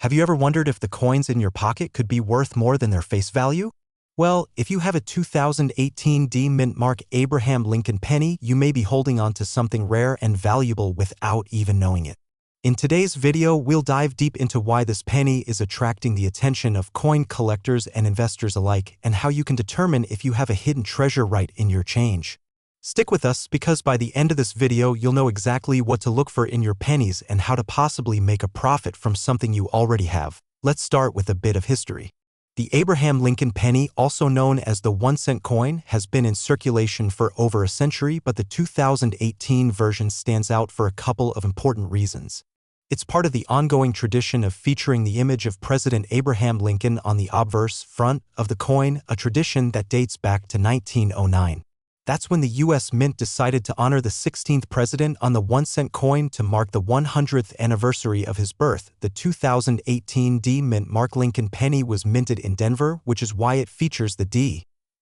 Have you ever wondered if the coins in your pocket could be worth more than their face value? Well, if you have a 2018 D Mint Mark Abraham Lincoln penny, you may be holding on to something rare and valuable without even knowing it. In today's video, we'll dive deep into why this penny is attracting the attention of coin collectors and investors alike, and how you can determine if you have a hidden treasure right in your change. Stick with us because by the end of this video, you'll know exactly what to look for in your pennies and how to possibly make a profit from something you already have. Let's start with a bit of history. The Abraham Lincoln penny, also known as the 1-cent coin, has been in circulation for over a century, but the 2018 version stands out for a couple of important reasons. It's part of the ongoing tradition of featuring the image of President Abraham Lincoln on the obverse front of the coin, a tradition that dates back to 1909. That's when the U.S. Mint decided to honor the 16th president on the 1-cent coin to mark the 100th anniversary of his birth. The 2018 D Mint Mark Lincoln penny was minted in Denver, which is why it features the D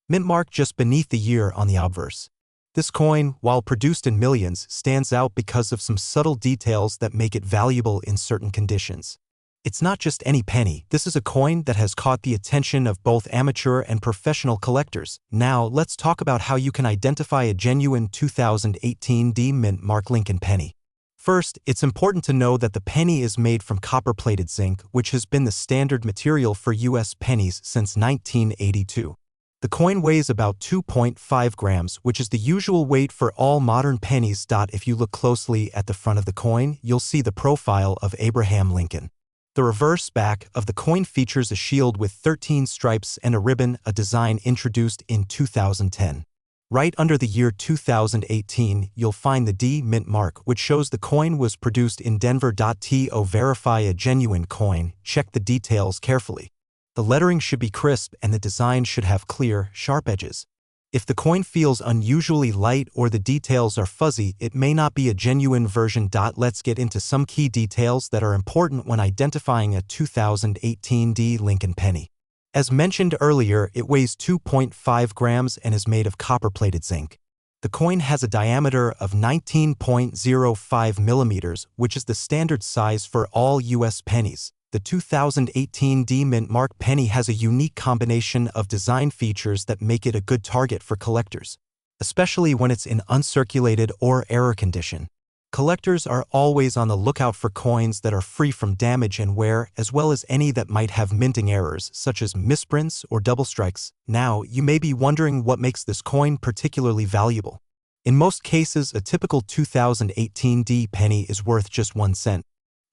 Mint mark just beneath the year on the obverse. This coin, while produced in millions, stands out because of some subtle details that make it valuable in certain conditions. It's not just any penny. This is a coin that has caught the attention of both amateur and professional collectors. Now, let's talk about how you can identify a genuine 2018 D Mint Mark Lincoln penny. First, it's important to know that the penny is made from copper-plated zinc, which has been the standard material for U.S. pennies since 1982. The coin weighs about 2.5 grams, which is the usual weight for all modern pennies. If you look closely at the front of the coin, you'll see the profile of Abraham Lincoln. The reverse back of the coin features a shield with 13 stripes and a ribbon, a design introduced in 2010. Right under the year 2018, you'll find the D Mint mark, which shows the coin was produced in Denver. To verify a genuine coin, check the details carefully. The lettering should be crisp and the design should have clear, sharp edges. If the coin feels unusually light or the details are fuzzy, it may not be a genuine version. Let's get into some key details that are important when identifying a 2018 D Lincoln penny. As mentioned earlier, it weighs 2.5 grams and is made of copper-plated zinc. The coin has a diameter of 19.05 millimeters, which is the standard size for all U.S. pennies. The 2018 D Mint Mark penny has a unique combination of design features that make it a good target for collectors, especially when it's in uncirculated or error condition. Collectors are always on the lookout for coins that are free from damage and wear, as well as any that might have minting errors, such as misprints or double strikes. Now, you may be wondering what makes this coin particularly valuable. In most cases, a typical 2018 D penny is worth just 1 cent.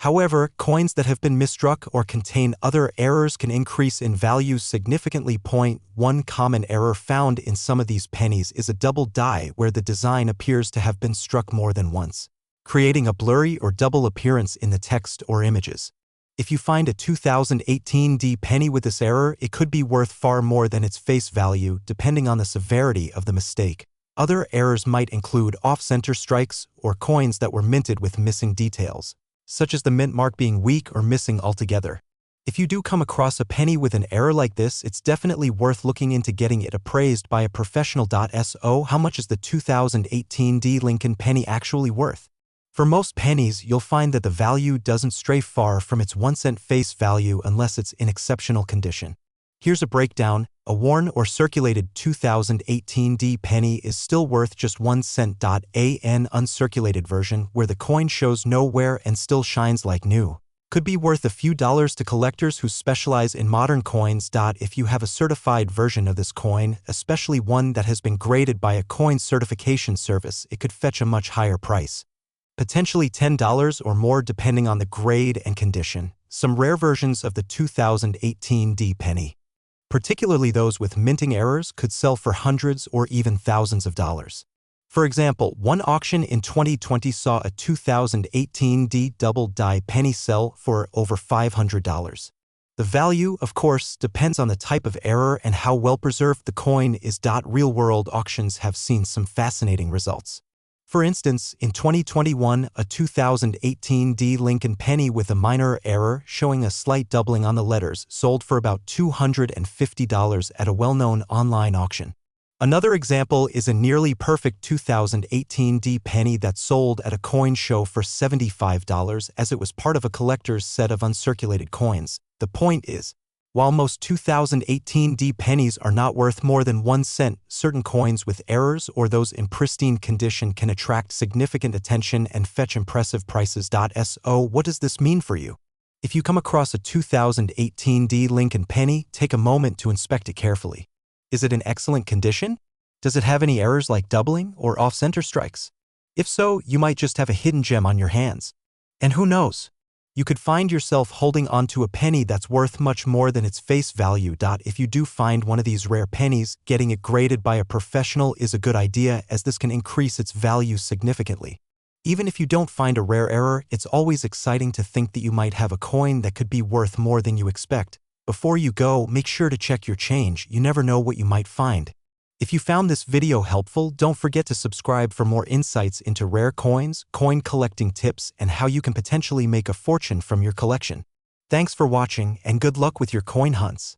However, coins that have been misstruck or contain other errors can increase in value significantly. One common error found in some of these pennies is a double die where the design appears to have been struck more than once, creating a blurry or double appearance in the text or images. If you find a 2018 D penny with this error, it could be worth far more than its face value, depending on the severity of the mistake. Other errors might include off-center strikes or coins that were minted with missing details, such as the mint mark being weak or missing altogether. If you do come across a penny with an error like this, it's definitely worth looking into getting it appraised by a professional. So, how much is the 2018 D Lincoln penny actually worth? For most pennies, you'll find that the value doesn't stray far from its 1-cent face value unless it's in exceptional condition. Here's a breakdown. A worn or circulated 2018 D penny is still worth just 1 cent. An uncirculated version, where the coin shows no wear and still shines like new, could be worth a few dollars to collectors who specialize in modern coins. If you have a certified version of this coin, especially one that has been graded by a coin certification service, it could fetch a much higher price, potentially $10 or more depending on the grade and condition. Some rare versions of the 2018 D penny, particularly those with minting errors, could sell for hundreds or even thousands of dollars. For example, one auction in 2020 saw a 2018 D double die penny sell for over $500. The value, of course, depends on the type of error and how well preserved the coin is. Real-world auctions have seen some fascinating results. For instance, in 2021, a 2018 D Lincoln penny with a minor error showing a slight doubling on the letters sold for about $250 at a well-known online auction. Another example is a nearly perfect 2018 D penny that sold at a coin show for $75 as it was part of a collector's set of uncirculated coins. The point is, while most 2018 D pennies are not worth more than 1 cent, certain coins with errors or those in pristine condition can attract significant attention and fetch impressive prices. So what does this mean for you? If you come across a 2018 D Lincoln penny, take a moment to inspect it carefully. Is it in excellent condition? Does it have any errors like doubling or off-center strikes? If so, you might just have a hidden gem on your hands. And who knows? You could find yourself holding onto a penny that's worth much more than its face value. If you do find one of these rare pennies, getting it graded by a professional is a good idea as this can increase its value significantly. Even if you don't find a rare error, it's always exciting to think that you might have a coin that could be worth more than you expect. Before you go, make sure to check your change. You never know what you might find. If you found this video helpful, don't forget to subscribe for more insights into rare coins, coin collecting tips, and how you can potentially make a fortune from your collection. Thanks for watching, and good luck with your coin hunts.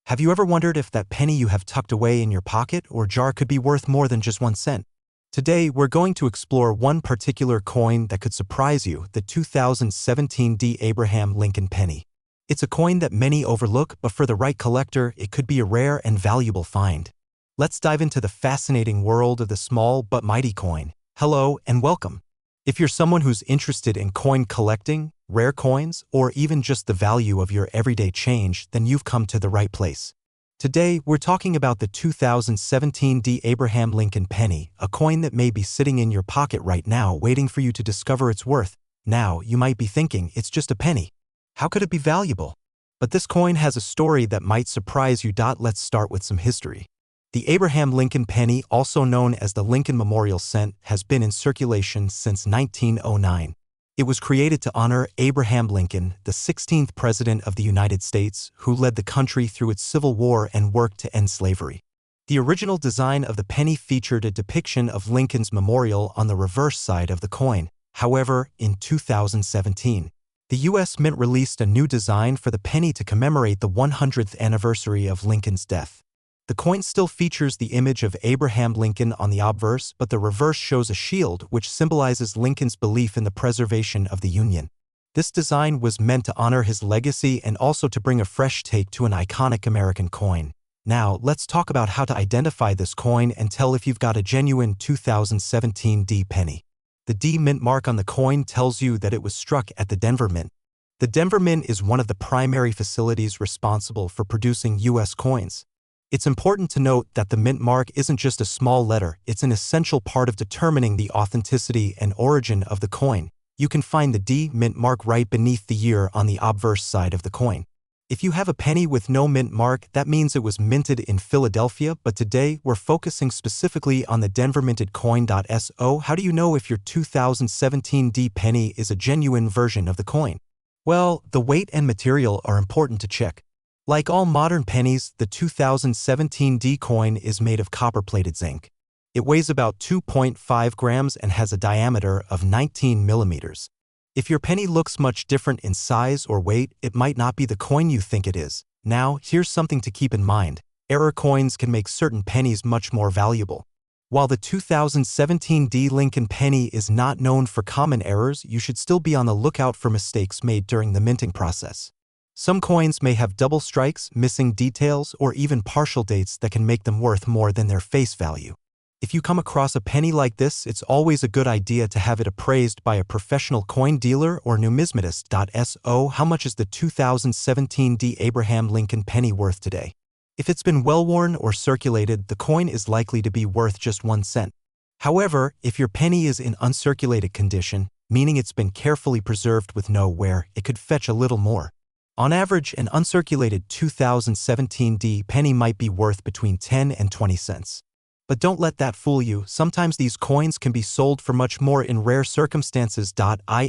Have you ever wondered if that penny you have tucked away in your pocket or jar could be worth more than just 1 cent? Today, we're going to explore one particular coin that could surprise you, the 2017 D Abraham Lincoln penny. It's a coin that many overlook, but for the right collector, it could be a rare and valuable find. Let's dive into the fascinating world of the small but mighty coin. Hello and welcome. If you're someone who's interested in coin collecting, rare coins, or even just the value of your everyday change, then you've come to the right place. Today, we're talking about the 2017 D Abraham Lincoln penny, a coin that may be sitting in your pocket right now waiting for you to discover its worth. Now, you might be thinking, it's just a penny. How could it be valuable? But this coin has a story that might surprise you. Let's start with some history. The Abraham Lincoln penny, also known as the Lincoln Memorial Cent, has been in circulation since 1909. It was created to honor Abraham Lincoln, the 16th President of the United States, who led the country through its Civil War and worked to end slavery. The original design of the penny featured a depiction of Lincoln's memorial on the reverse side of the coin. However, in 2017, the U.S. Mint released a new design for the penny to commemorate the 100th anniversary of Lincoln's death. The coin still features the image of Abraham Lincoln on the obverse, but the reverse shows a shield which symbolizes Lincoln's belief in the preservation of the Union. This design was meant to honor his legacy and also to bring a fresh take to an iconic American coin. Now, let's talk about how to identify this coin and tell if you've got a genuine 2017 D penny. The D Mint mark on the coin tells you that it was struck at the Denver Mint. The Denver Mint is one of the primary facilities responsible for producing U.S. coins. It's important to note that the mint mark isn't just a small letter, it's an essential part of determining the authenticity and origin of the coin. You can find the D Mint mark right beneath the year on the obverse side of the coin. If you have a penny with no mint mark, that means it was minted in Philadelphia, but today we're focusing specifically on the Denver minted coin. So how do you know if your 2017 D penny is a genuine version of the coin? Well, the weight and material are important to check. Like all modern pennies, the 2017 D coin is made of copper-plated zinc. It weighs about 2.5 grams and has a diameter of 19 millimeters. If your penny looks much different in size or weight, it might not be the coin you think it is. Now, here's something to keep in mind. Error coins can make certain pennies much more valuable. While the 2017 D Lincoln penny is not known for common errors, you should still be on the lookout for mistakes made during the minting process. Some coins may have double strikes, missing details, or even partial dates that can make them worth more than their face value. If you come across a penny like this, it's always a good idea to have it appraised by a professional coin dealer or numismatist. So how much is the 2017 D Abraham Lincoln penny worth today? If it's been well-worn or circulated, the coin is likely to be worth just 1 cent. However, if your penny is in uncirculated condition, meaning it's been carefully preserved with no wear, it could fetch a little more. On average, an uncirculated 2017 D penny might be worth between 10 and 20 cents. But don't let that fool you. Sometimes these coins can be sold for much more in rare circumstances.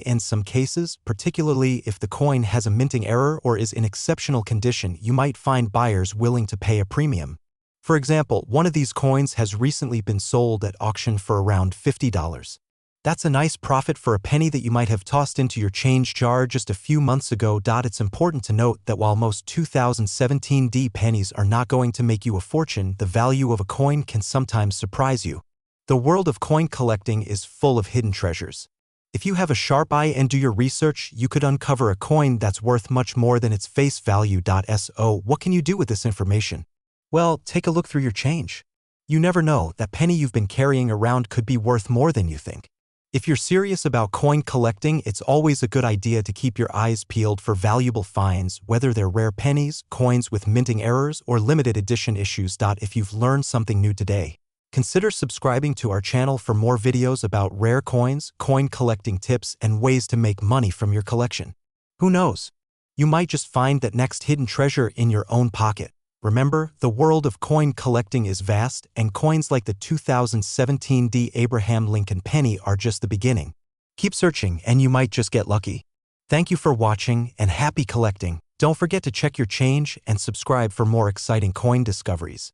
In some cases, particularly if the coin has a minting error or is in exceptional condition, you might find buyers willing to pay a premium. For example, one of these coins has recently been sold at auction for around $50. That's a nice profit for a penny that you might have tossed into your change jar just a few months ago. It's important to note that while most 2017D pennies are not going to make you a fortune, the value of a coin can sometimes surprise you. The world of coin collecting is full of hidden treasures. If you have a sharp eye and do your research, you could uncover a coin that's worth much more than its face value. So, what can you do with this information? Well, take a look through your change. You never know, that penny you've been carrying around could be worth more than you think. If you're serious about coin collecting, it's always a good idea to keep your eyes peeled for valuable finds, whether they're rare pennies, coins with minting errors, or limited edition issues. If you've learned something new today, consider subscribing to our channel for more videos about rare coins, coin collecting tips, and ways to make money from your collection. Who knows? You might just find that next hidden treasure in your own pocket. Remember, the world of coin collecting is vast, and coins like the 2017D Abraham Lincoln penny are just the beginning. Keep searching and you might just get lucky. Thank you for watching and happy collecting. Don't forget to check your change and subscribe for more exciting coin discoveries.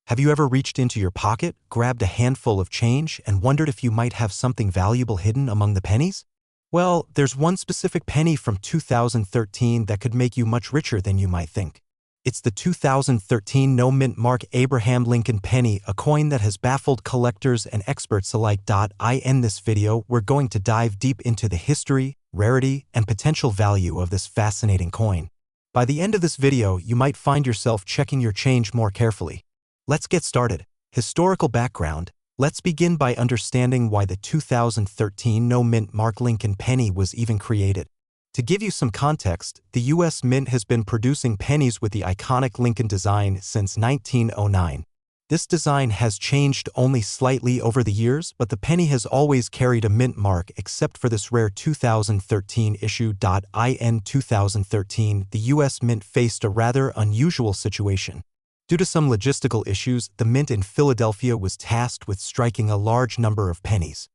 Have you ever reached into your pocket, grabbed a handful of change, and wondered if you might have something valuable hidden among the pennies? Well, there's one specific penny from 2013 that could make you much richer than you might think. It's the 2013 no mint mark Abraham Lincoln penny, a coin that has baffled collectors and experts alike. In this video, we're going to dive deep into the history, rarity, and potential value of this fascinating coin. By the end of this video, you might find yourself checking your change more carefully. Let's get started. Historical background. Let's begin by understanding why the 2013 no mint mark Lincoln penny was even created. To give you some context, the U.S. Mint has been producing pennies with the iconic Lincoln design since 1909. This design has changed only slightly over the years, but the penny has always carried a mint mark except for this rare 2013 issue. In 2013, the U.S. Mint faced a rather unusual situation. Due to some logistical issues, the Mint in Philadelphia was tasked with striking a large number of pennies.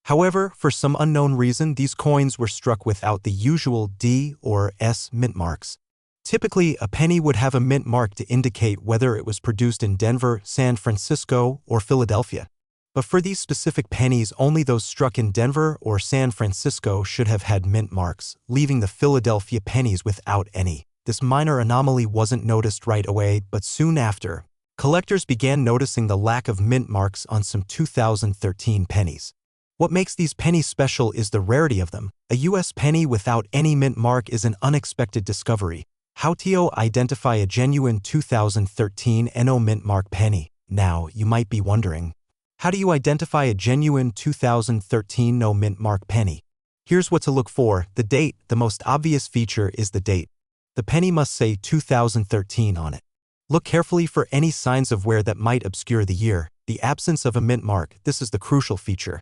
However, for some unknown reason, these coins were struck without the usual D or S mint marks. Typically, a penny would have a mint mark to indicate whether it was produced in Denver, San Francisco, or Philadelphia. But for these specific pennies, only those struck in Denver or San Francisco should have had mint marks, leaving the Philadelphia pennies without any. This minor anomaly wasn't noticed right away, but soon after, collectors began noticing the lack of mint marks on some 2013 pennies. What makes these pennies special is the rarity of them. A U.S. penny without any mint mark is an unexpected discovery. How to identify a genuine 2013 no mint mark penny? Now, you might be wondering, how do you identify a genuine 2013 no mint mark penny? Here's what to look for. The date. The most obvious feature is the date. The penny must say 2013 on it. Look carefully for any signs of wear that might obscure the year. The absence of a mint mark. This is the crucial feature.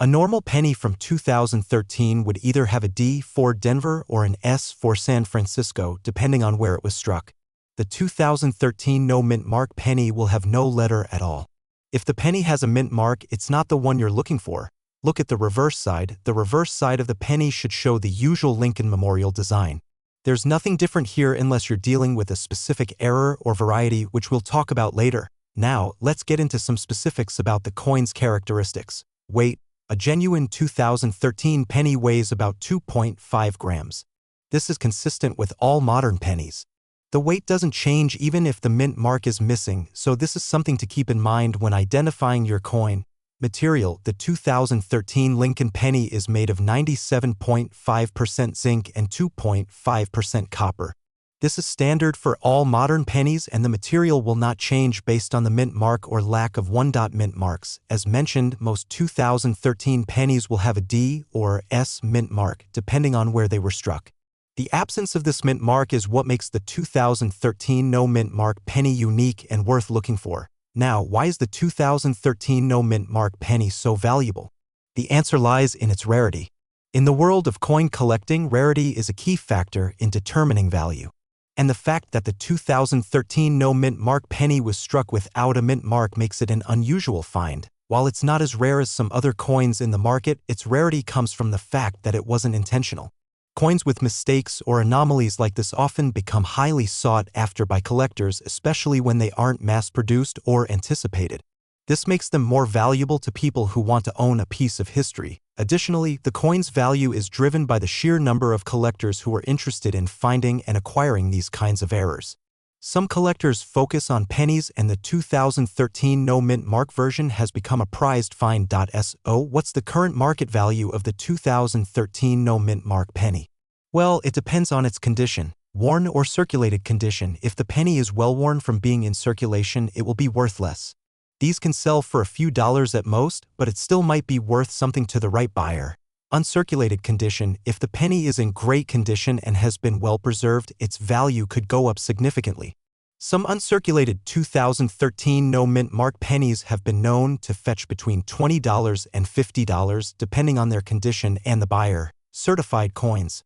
A normal penny from 2013 would either have a D for Denver or an S for San Francisco, depending on where it was struck. The 2013 no mint mark penny will have no letter at all. If the penny has a mint mark, it's not the one you're looking for. Look at the reverse side. The reverse side of the penny should show the usual Lincoln Memorial design. There's nothing different here unless you're dealing with a specific error or variety, which we'll talk about later. Now, let's get into some specifics about the coin's characteristics. Weight. A genuine 2013 penny weighs about 2.5 grams. This is consistent with all modern pennies. The weight doesn't change even if the mint mark is missing, so this is something to keep in mind when identifying your coin. Material. The 2013 Lincoln penny is made of 97.5% zinc and 2.5% copper. This is standard for all modern pennies, and the material will not change based on the mint mark or lack of one. Mint marks. As mentioned, most 2013 pennies will have a D or S mint mark, depending on where they were struck. The absence of this mint mark is what makes the 2013 no mint mark penny unique and worth looking for. Now, why is the 2013 no mint mark penny so valuable? The answer lies in its rarity. In the world of coin collecting, rarity is a key factor in determining value. And the fact that the 2013 no mint mark penny was struck without a mint mark makes it an unusual find. While it's not as rare as some other coins in the market, its rarity comes from the fact that it wasn't intentional. Coins with mistakes or anomalies like this often become highly sought after by collectors, especially when they aren't mass-produced or anticipated. This makes them more valuable to people who want to own a piece of history. Additionally, the coin's value is driven by the sheer number of collectors who are interested in finding and acquiring these kinds of errors. Some collectors focus on pennies, and the 2013 no-mint mark version has become a prized find. So, what's the current market value of the 2013 no-mint mark penny? Well, it depends on its condition. Worn or circulated condition. If the penny is well-worn from being in circulation, it will be worth less. These can sell for a few dollars at most, but it still might be worth something to the right buyer. Uncirculated condition. If the penny is in great condition and has been well preserved, its value could go up significantly. Some uncirculated 2013 no-mint mark pennies have been known to fetch between $20 and $50 depending on their condition and the buyer. Certified coins.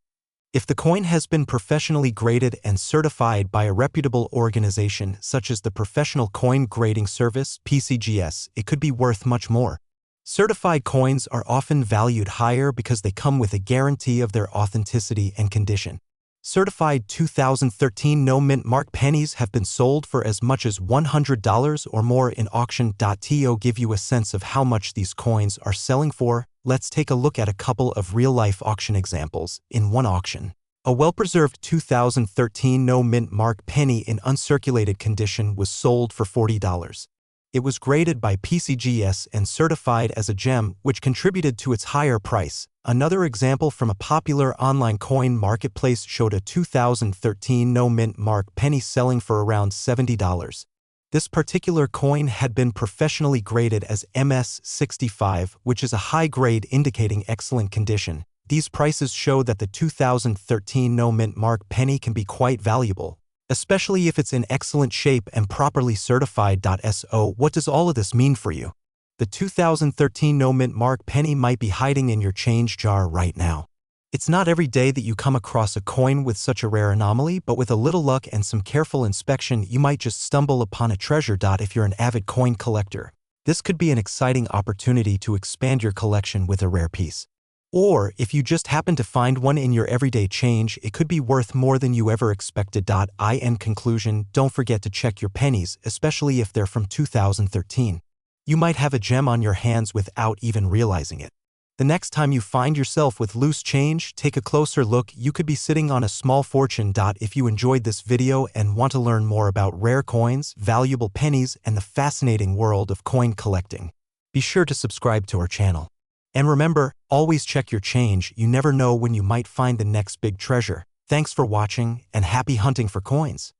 If the coin has been professionally graded and certified by a reputable organization such as the Professional Coin Grading Service (PCGS), it could be worth much more. Certified coins are often valued higher because they come with a guarantee of their authenticity and condition. Certified 2013 no-mint mark pennies have been sold for as much as $100 or more in auction. To give you a sense of how much these coins are selling for, let's take a look at a couple of real-life auction examples. In one auction, a well-preserved 2013 no-mint mark penny in uncirculated condition was sold for $40. It was graded by PCGS and certified as a gem, which contributed to its higher price. Another example from a popular online coin marketplace showed a 2013 no-mint mark penny selling for around $70. This particular coin had been professionally graded as MS65, which is a high grade indicating excellent condition. These prices show that the 2013 no-mint mark penny can be quite valuable, especially if it's in excellent shape and properly certified. So, what does all of this mean for you? The 2013 no-mint mark penny might be hiding in your change jar right now. It's not every day that you come across a coin with such a rare anomaly, but with a little luck and some careful inspection, you might just stumble upon a treasure. If you're an avid coin collector, this could be an exciting opportunity to expand your collection with a rare piece. Or, if you just happen to find one in your everyday change, it could be worth more than you ever expected. In conclusion, don't forget to check your pennies, especially if they're from 2013. You might have a gem on your hands without even realizing it. The next time you find yourself with loose change, take a closer look. You could be sitting on a small fortune. If you enjoyed this video and want to learn more about rare coins, valuable pennies, and the fascinating world of coin collecting, be sure to subscribe to our channel. And remember, always check your change. You never know when you might find the next big treasure. Thanks for watching, and happy hunting for coins.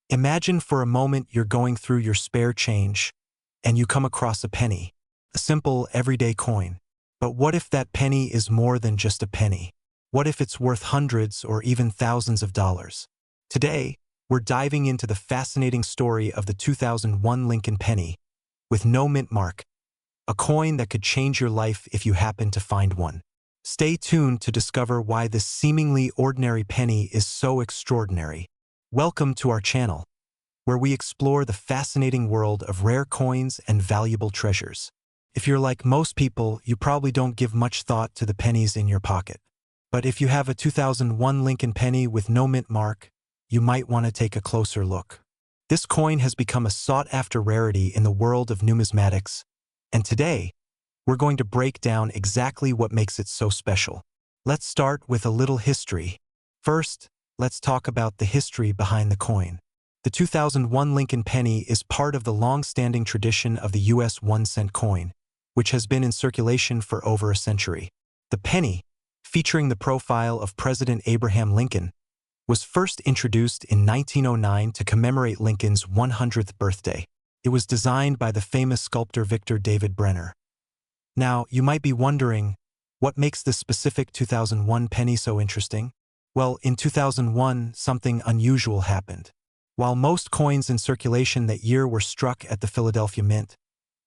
Imagine for a moment you're going through your spare change, and you come across a penny, a simple, everyday coin. But what if that penny is more than just a penny? What if it's worth hundreds or even thousands of dollars? Today, we're diving into the fascinating story of the 2001 Lincoln penny with no mint mark, a coin that could change your life if you happen to find one. Stay tuned to discover why this seemingly ordinary penny is so extraordinary. Welcome to our channel, where we explore the fascinating world of rare coins and valuable treasures. If you're like most people, you probably don't give much thought to the pennies in your pocket. But if you have a 2001 Lincoln penny with no mint mark, you might want to take a closer look. This coin has become a sought-after rarity in the world of numismatics, and today, we're going to break down exactly what makes it so special. Let's start with a little history. First, let's talk about the history behind the coin. The 2001 Lincoln penny is part of the long-standing tradition of the U.S. 1-cent coin, which has been in circulation for over a century. The penny, featuring the profile of President Abraham Lincoln, was first introduced in 1909 to commemorate Lincoln's 100th birthday. It was designed by the famous sculptor Victor David Brenner. Now, you might be wondering, what makes this specific 2001 penny so interesting? Well, in 2001, something unusual happened. While most coins in circulation that year were struck at the Philadelphia Mint,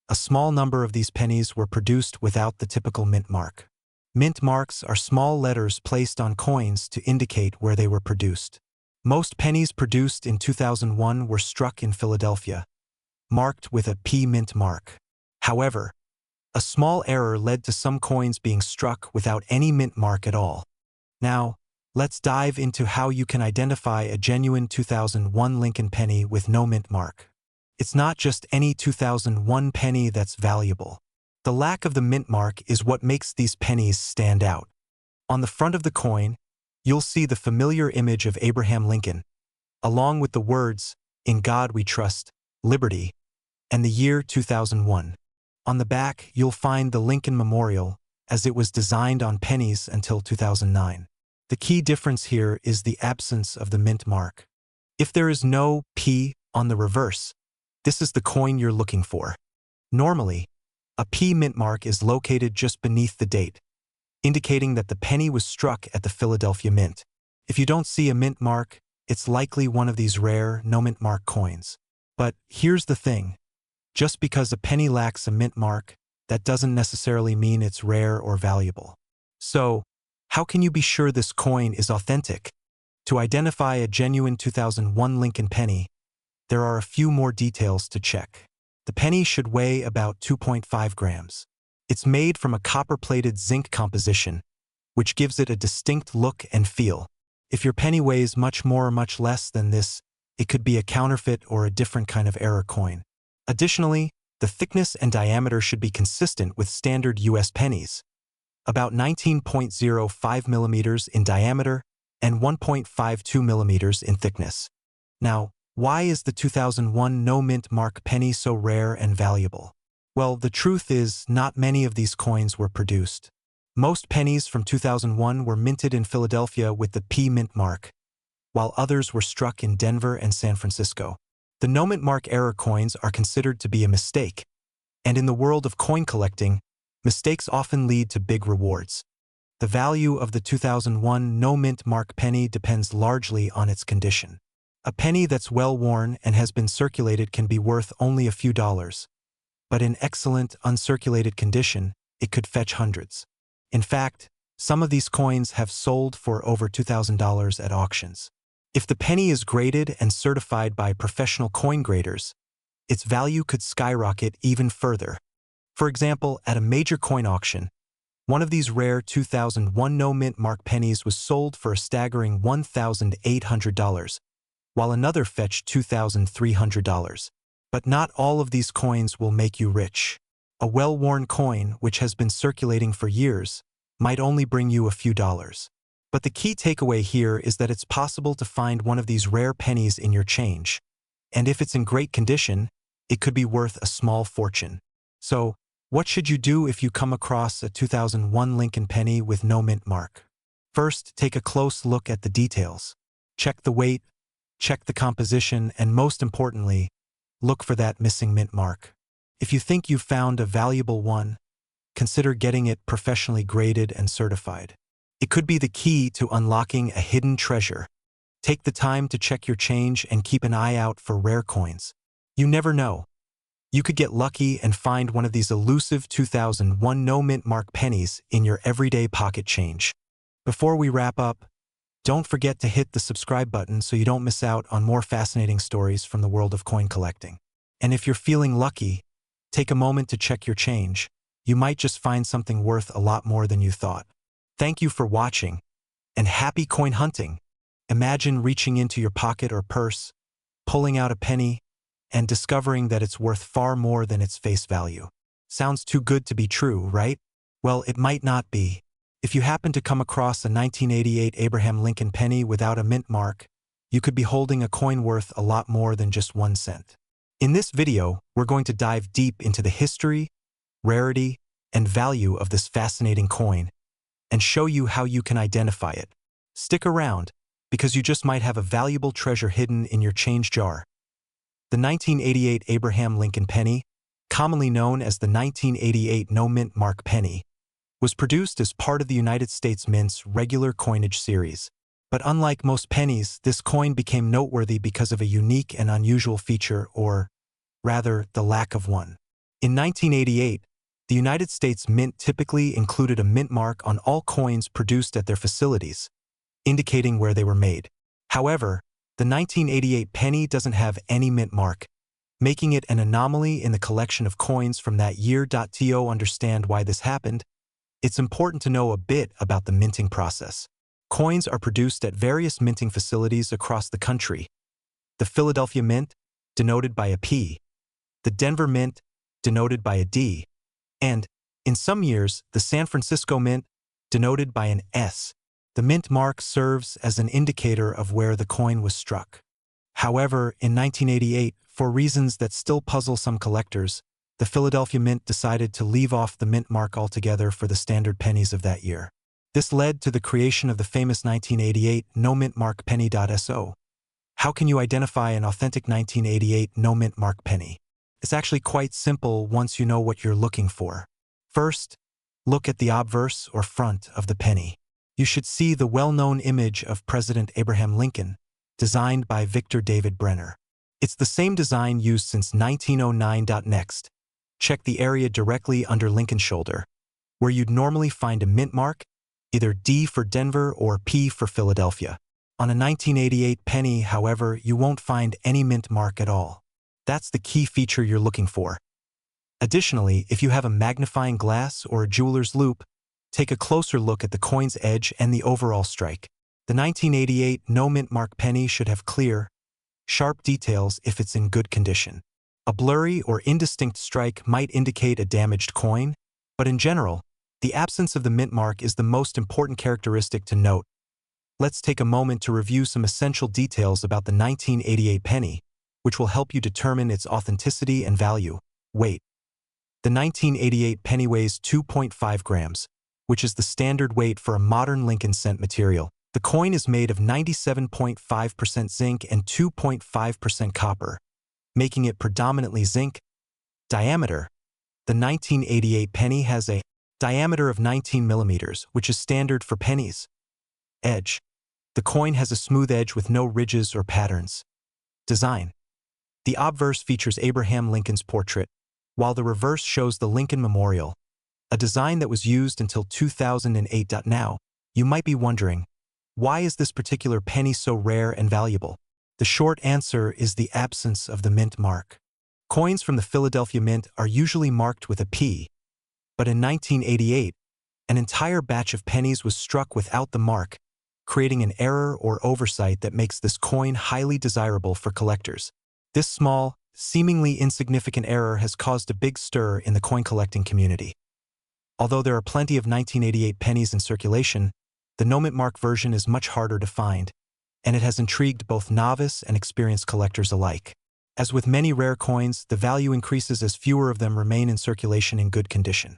a small number of these pennies were produced without the typical mint mark. Mint marks are small letters placed on coins to indicate where they were produced. Most pennies produced in 2001 were struck in Philadelphia, marked with a P mint mark. However, a small error led to some coins being struck without any mint mark at all. Now, let's dive into how you can identify a genuine 2001 Lincoln penny with no mint mark. It's not just any 2001 penny that's valuable. The lack of the mint mark is what makes these pennies stand out. On the front of the coin, you'll see the familiar image of Abraham Lincoln, along with the words, "In God we trust, liberty," and the year 2001. On the back, you'll find the Lincoln Memorial, as it was designed on pennies until 2009. The key difference here is the absence of the mint mark. If there is no P on the reverse, this is the coin you're looking for. Normally, a P mint mark is located just beneath the date, indicating that the penny was struck at the Philadelphia Mint. If you don't see a mint mark, it's likely one of these rare, no mint mark coins. But here's the thing. Just because a penny lacks a mint mark, that doesn't necessarily mean it's rare or valuable. So, how can you be sure this coin is authentic? To identify a genuine 2001 Lincoln penny, there are a few more details to check. The penny should weigh about 2.5 grams. It's made from a copper-plated zinc composition, which gives it a distinct look and feel. If your penny weighs much more or much less than this, it could be a counterfeit or a different kind of error coin. Additionally, the thickness and diameter should be consistent with standard US pennies, about 19.05 millimeters in diameter and 1.52 millimeters in thickness. Now, why is the 2001 no mint mark penny so rare and valuable? Well, the truth is, not many of these coins were produced. Most pennies from 2001 were minted in Philadelphia with the P mint mark, while others were struck in Denver and San Francisco. The no mint mark error coins are considered to be a mistake, and in the world of coin collecting, mistakes often lead to big rewards. The value of the 2001 no mint mark penny depends largely on its condition. A penny that's well worn and has been circulated can be worth only a few dollars, but in excellent, uncirculated condition, it could fetch hundreds. In fact, some of these coins have sold for over $2,000 at auctions. If the penny is graded and certified by professional coin graders, its value could skyrocket even further. For example, at a major coin auction, one of these rare 2001 no mint mark pennies was sold for a staggering $1,800, while another fetched $2,300. But not all of these coins will make you rich. A well-worn coin, which has been circulating for years, might only bring you a few dollars. But the key takeaway here is that it's possible to find one of these rare pennies in your change. And if it's in great condition, it could be worth a small fortune. So, what should you do if you come across a 2001 Lincoln penny with no mint mark? First, take a close look at the details. Check the weight, check the composition, and most importantly, look for that missing mint mark. If you think you've found a valuable one, consider getting it professionally graded and certified. It could be the key to unlocking a hidden treasure. Take the time to check your change and keep an eye out for rare coins. You never know. You could get lucky and find one of these elusive 2001 no mint mark pennies in your everyday pocket change. Before we wrap up, don't forget to hit the subscribe button so you don't miss out on more fascinating stories from the world of coin collecting. And if you're feeling lucky, take a moment to check your change. You might just find something worth a lot more than you thought. Thank you for watching, and happy coin hunting! Imagine reaching into your pocket or purse, pulling out a penny, and discovering that it's worth far more than its face value. Sounds too good to be true, right? Well, it might not be. If you happen to come across a 1988 Abraham Lincoln penny without a mint mark, you could be holding a coin worth a lot more than just 1 cent. In this video, we're going to dive deep into the history, rarity, and value of this fascinating coin, and show you how you can identify it. Stick around, because you just might have a valuable treasure hidden in your change jar. The 1988 Abraham Lincoln penny, commonly known as the 1988 no mint mark penny, was produced as part of the United States Mint's regular coinage series. But unlike most pennies, this coin became noteworthy because of a unique and unusual feature, or rather, the lack of one. In 1988, the United States Mint typically included a mint mark on all coins produced at their facilities, indicating where they were made. However, the 1988 penny doesn't have any mint mark, making it an anomaly in the collection of coins from that year. To understand why this happened, it's important to know a bit about the minting process. Coins are produced at various minting facilities across the country. The Philadelphia Mint, denoted by a P, the Denver Mint, denoted by a D, and In some years, the San Francisco Mint, denoted by an S, the mint mark serves as an indicator of where the coin was struck. However, in 1988, for reasons that still puzzle some collectors, the Philadelphia Mint decided to leave off the mint mark altogether for the standard pennies of that year. This led to the creation of the famous 1988 no mint mark penny.so. How can you identify an authentic 1988 no mint mark penny? It's actually quite simple once you know what you're looking for. First, look at the obverse or front of the penny. You should see the well-known image of President Abraham Lincoln, designed by Victor David Brenner. It's the same design used since 1909. Next, check the area directly under Lincoln's shoulder, where you'd normally find a mint mark, either D for Denver or P for Philadelphia. On a 1988 penny, however, you won't find any mint mark at all. That's the key feature you're looking for. Additionally, if you have a magnifying glass or a jeweler's loupe, take a closer look at the coin's edge and the overall strike. The 1988 no mint mark penny should have clear, sharp details if it's in good condition. A blurry or indistinct strike might indicate a damaged coin, but in general, the absence of the mint mark is the most important characteristic to note. Let's take a moment to review some essential details about the 1988 penny, which will help you determine its authenticity and value. Weight. The 1988 penny weighs 2.5 grams, which is the standard weight for a modern Lincoln cent material. The coin is made of 97.5% zinc and 2.5% copper, making it predominantly zinc. Diameter. The 1988 penny has a diameter of 19 millimeters, which is standard for pennies. Edge. The coin has a smooth edge with no ridges or patterns. Design. The obverse features Abraham Lincoln's portrait, while the reverse shows the Lincoln Memorial, a design that was used until 2008. Now, you might be wondering, why is this particular penny so rare and valuable? The short answer is the absence of the mint mark. Coins from the Philadelphia Mint are usually marked with a P, but in 1988, an entire batch of pennies was struck without the mark, creating an error or oversight that makes this coin highly desirable for collectors. This small, seemingly insignificant error has caused a big stir in the coin collecting community. Although there are plenty of 1988 pennies in circulation, the no mint mark version is much harder to find, and it has intrigued both novice and experienced collectors alike. As with many rare coins, the value increases as fewer of them remain in circulation in good condition.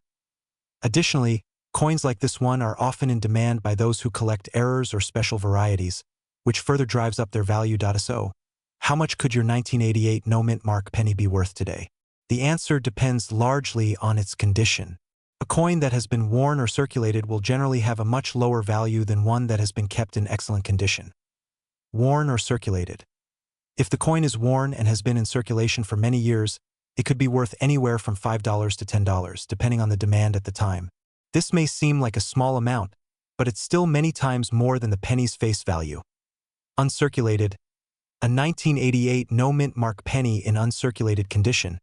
Additionally, coins like this one are often in demand by those who collect errors or special varieties, which further drives up their value. So, how much could your 1988 no mint mark penny be worth today? The answer depends largely on its condition. A coin that has been worn or circulated will generally have a much lower value than one that has been kept in excellent condition. Worn or circulated. If the coin is worn and has been in circulation for many years, it could be worth anywhere from $5 to $10, depending on the demand at the time. This may seem like a small amount, but it's still many times more than the penny's face value. Uncirculated. A 1988 no mint mark penny in uncirculated condition,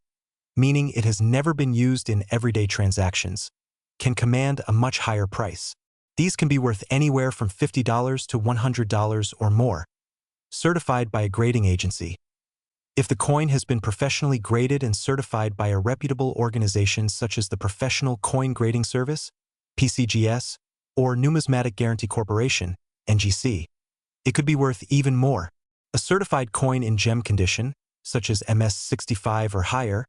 meaning it has never been used in everyday transactions, can command a much higher price. These can be worth anywhere from $50 to $100 or more, certified by a grading agency. If the coin has been professionally graded and certified by a reputable organization such as the Professional Coin Grading Service, PCGS, or Numismatic Guarantee Corporation, NGC, it could be worth even more. A certified coin in gem condition, such as MS-65 or higher,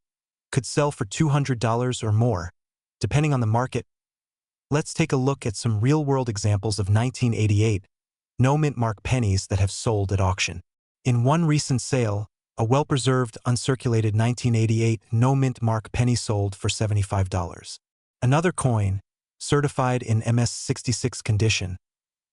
could sell for $200 or more, depending on the market. Let's take a look at some real-world examples of 1988 no mint mark pennies that have sold at auction. In one recent sale, a well-preserved, uncirculated 1988 no mint mark penny sold for $75. Another coin, certified in MS-66 condition,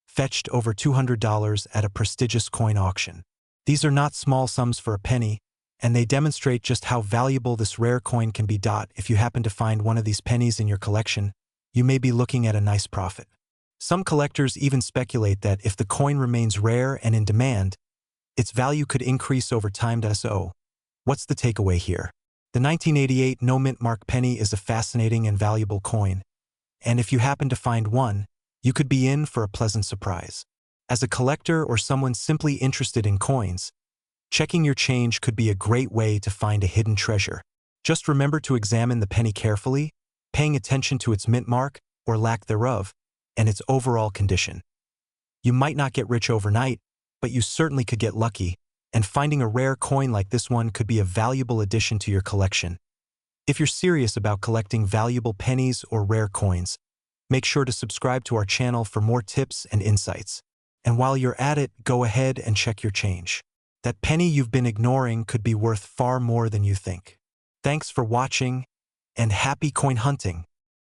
fetched over $200 at a prestigious coin auction. These are not small sums for a penny, and they demonstrate just how valuable this rare coin can be. If you happen to find one of these pennies in your collection, you may be looking at a nice profit. Some collectors even speculate that if the coin remains rare and in demand, its value could increase over time. So, what's the takeaway here? The 1988 no mint mark penny is a fascinating and valuable coin, and if you happen to find one, you could be in for a pleasant surprise. As a collector or someone simply interested in coins, checking your change could be a great way to find a hidden treasure. Just remember to examine the penny carefully, paying attention to its mint mark, or lack thereof, and its overall condition. You might not get rich overnight, but you certainly could get lucky, and finding a rare coin like this one could be a valuable addition to your collection. If you're serious about collecting valuable pennies or rare coins, make sure to subscribe to our channel for more tips and insights. And while you're at it, go ahead and check your change. That penny you've been ignoring could be worth far more than you think. Thanks for watching, and happy coin hunting!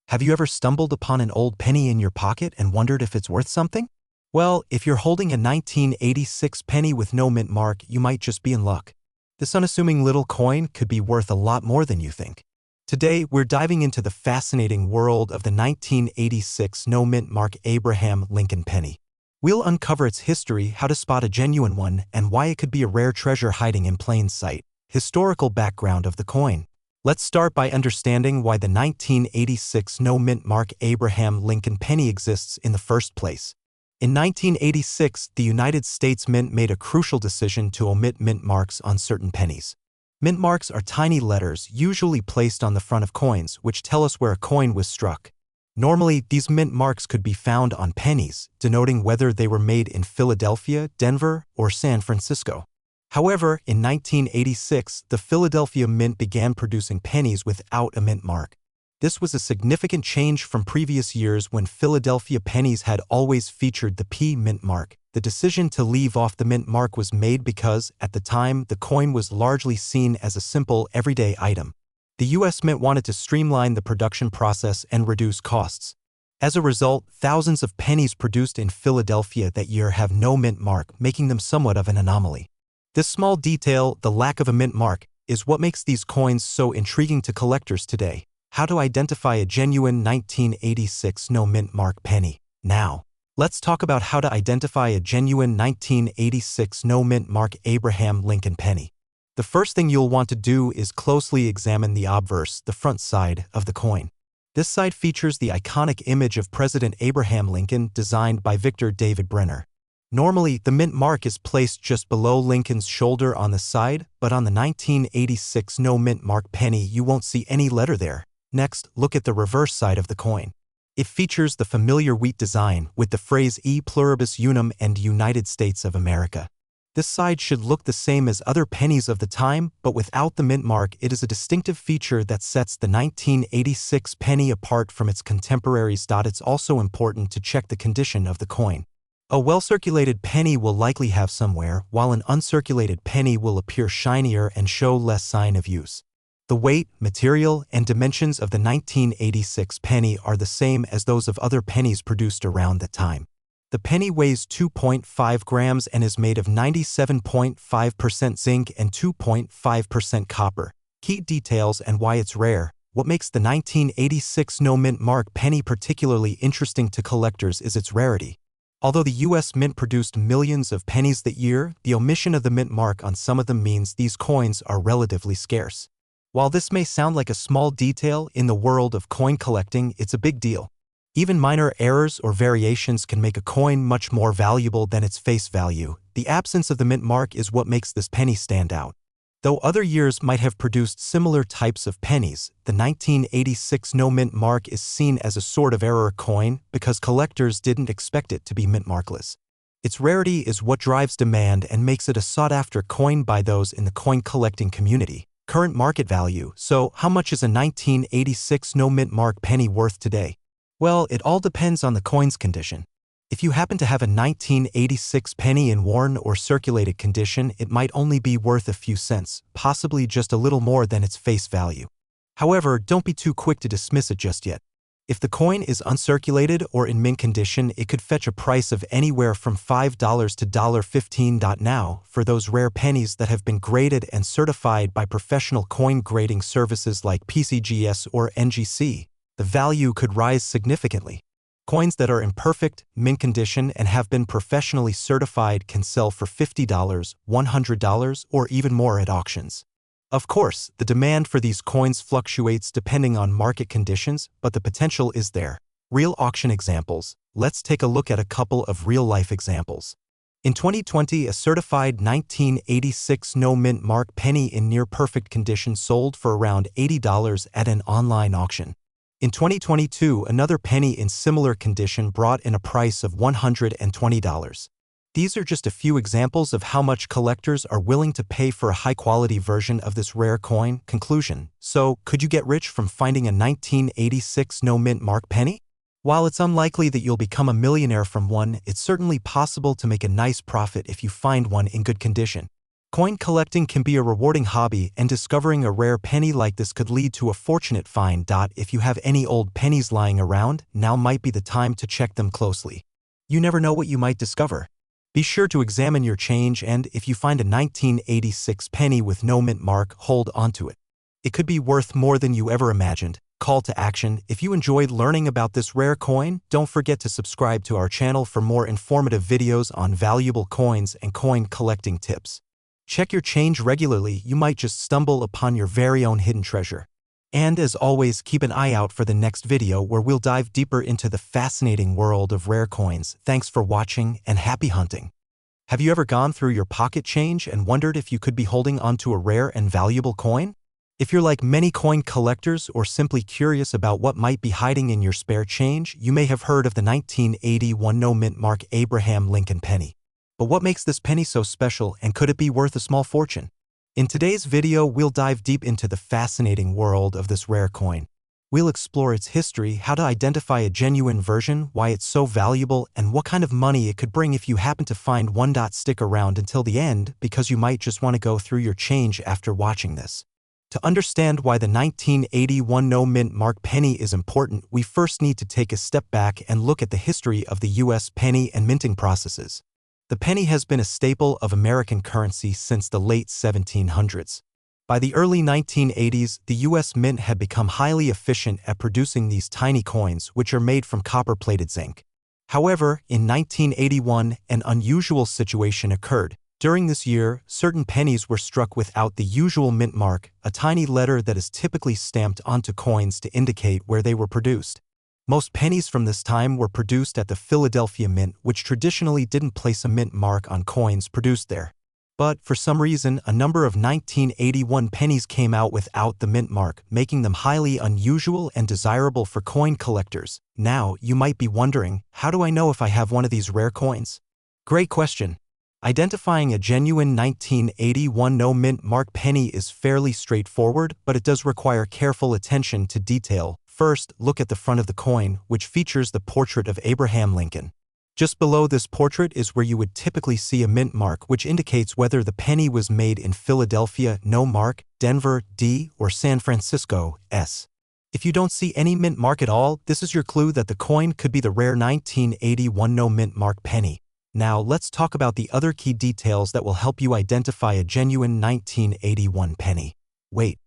Have you ever stumbled upon an old penny in your pocket and wondered if it's worth something? Well, if you're holding a 1986 penny with no mint mark, you might just be in luck. This unassuming little coin could be worth a lot more than you think. Today, we're diving into the fascinating world of the 1986 no mint mark Abraham Lincoln penny. We'll uncover its history, how to spot a genuine one, and why it could be a rare treasure hiding in plain sight. Historical background of the coin. Let's start by understanding why the 1986 no mint mark Abraham Lincoln penny exists in the first place. In 1986, the United States Mint made a crucial decision to omit mint marks on certain pennies. Mint marks are tiny letters usually placed on the front of coins, which tell us where a coin was struck. Normally, these mint marks could be found on pennies, denoting whether they were made in Philadelphia, Denver, or San Francisco. However, in 1986, the Philadelphia Mint began producing pennies without a mint mark. This was a significant change from previous years when Philadelphia pennies had always featured the P mint mark. The decision to leave off the mint mark was made because, at the time, the coin was largely seen as a simple, everyday item. The U.S. Mint wanted to streamline the production process and reduce costs. As a result, thousands of pennies produced in Philadelphia that year have no mint mark, making them somewhat of an anomaly. This small detail, the lack of a mint mark, is what makes these coins so intriguing to collectors today. How to identify a genuine 1986 no mint mark penny. Now, let's talk about how to identify a genuine 1986 no mint mark Abraham Lincoln penny. The first thing you'll want to do is closely examine the obverse, the front side of the coin. This side features the iconic image of President Abraham Lincoln designed by Victor David Brenner. Normally, the mint mark is placed just below Lincoln's shoulder on the side, but on the 1986 no mint mark penny you won't see any letter there. Next, look at the reverse side of the coin. It features the familiar wheat design with the phrase E pluribus unum and United States of America. This side should look the same as other pennies of the time, but without the mint mark, it is a distinctive feature that sets the 1986 penny apart from its contemporaries. It's also important to check the condition of the coin. A well-circulated penny will likely have some wear, while an uncirculated penny will appear shinier and show less sign of use. The weight, material, and dimensions of the 1986 penny are the same as those of other pennies produced around that time. The penny weighs 2.5 grams and is made of 97.5% zinc and 2.5% copper. Key details and why it's rare. What makes the 1986 no mint mark penny particularly interesting to collectors is its rarity. Although the U.S. Mint produced millions of pennies that year, the omission of the mint mark on some of them means these coins are relatively scarce. While this may sound like a small detail, in the world of coin collecting, it's a big deal. Even minor errors or variations can make a coin much more valuable than its face value. The absence of the mint mark is what makes this penny stand out. Though other years might have produced similar types of pennies, the 1986 no mint mark is seen as a sort of error coin because collectors didn't expect it to be mint markless. Its rarity is what drives demand and makes it a sought-after coin by those in the coin collecting community. Current market value. So, how much is a 1986 no mint mark penny worth today? Well, it all depends on the coin's condition. If you happen to have a 1986 penny in worn or circulated condition, it might only be worth a few cents, possibly just a little more than its face value. However, don't be too quick to dismiss it just yet. If the coin is uncirculated or in mint condition, it could fetch a price of anywhere from $5 to $15. Now, for those rare pennies that have been graded and certified by professional coin grading services like PCGS or NGC, the value could rise significantly. Coins that are in perfect, mint condition and have been professionally certified can sell for $50, $100, or even more at auctions. Of course, the demand for these coins fluctuates depending on market conditions, but the potential is there. Real auction examples. Let's take a look at a couple of real-life examples. In 2020, a certified 1986 no mint mark penny in near-perfect condition sold for around $80 at an online auction. In 2022, another penny in similar condition brought in a price of $120. These are just a few examples of how much collectors are willing to pay for a high-quality version of this rare coin. Conclusion: so, could you get rich from finding a 1986 no-mint mark penny? While it's unlikely that you'll become a millionaire from one, it's certainly possible to make a nice profit if you find one in good condition. Coin collecting can be a rewarding hobby, and discovering a rare penny like this could lead to a fortunate find. If you have any old pennies lying around, now might be the time to check them closely. You never know what you might discover. Be sure to examine your change, and if you find a 1986 penny with no mint mark, hold onto it. It could be worth more than you ever imagined. Call to action: if you enjoyed learning about this rare coin, don't forget to subscribe to our channel for more informative videos on valuable coins and coin collecting tips. Check your change regularly, you might just stumble upon your very own hidden treasure. And as always, keep an eye out for the next video where we'll dive deeper into the fascinating world of rare coins. Thanks for watching and happy hunting. Have you ever gone through your pocket change and wondered if you could be holding onto a rare and valuable coin? If you're like many coin collectors or simply curious about what might be hiding in your spare change, you may have heard of the 1981 no-mint mark Abraham Lincoln penny. But what makes this penny so special, and could it be worth a small fortune? In today's video, we'll dive deep into the fascinating world of this rare coin. We'll explore its history, how to identify a genuine version, why it's so valuable, and what kind of money it could bring if you happen to find one. Stick around until the end, because you might just want to go through your change after watching this. To understand why the 1981 no-mint mark penny is important, we first need to take a step back and look at the history of the U.S. penny and minting processes. The penny has been a staple of American currency since the late 1700s. By the early 1980s, the U.S. Mint had become highly efficient at producing these tiny coins, which are made from copper-plated zinc. However, in 1981, an unusual situation occurred. During this year, certain pennies were struck without the usual mint mark, a tiny letter that is typically stamped onto coins to indicate where they were produced. Most pennies from this time were produced at the Philadelphia Mint, which traditionally didn't place a mint mark on coins produced there. But for some reason, a number of 1981 pennies came out without the mint mark, making them highly unusual and desirable for coin collectors. Now, you might be wondering, how do I know if I have one of these rare coins? Great question. Identifying a genuine 1981 no-mint mark penny is fairly straightforward, but it does require careful attention to detail. First, look at the front of the coin, which features the portrait of Abraham Lincoln. Just below this portrait is where you would typically see a mint mark, which indicates whether the penny was made in Philadelphia, no mark, Denver, D, or San Francisco, S. If you don't see any mint mark at all, this is your clue that the coin could be the rare 1981 no-mint mark penny. Now, let's talk about the other key details that will help you identify a genuine 1981 penny. Weight.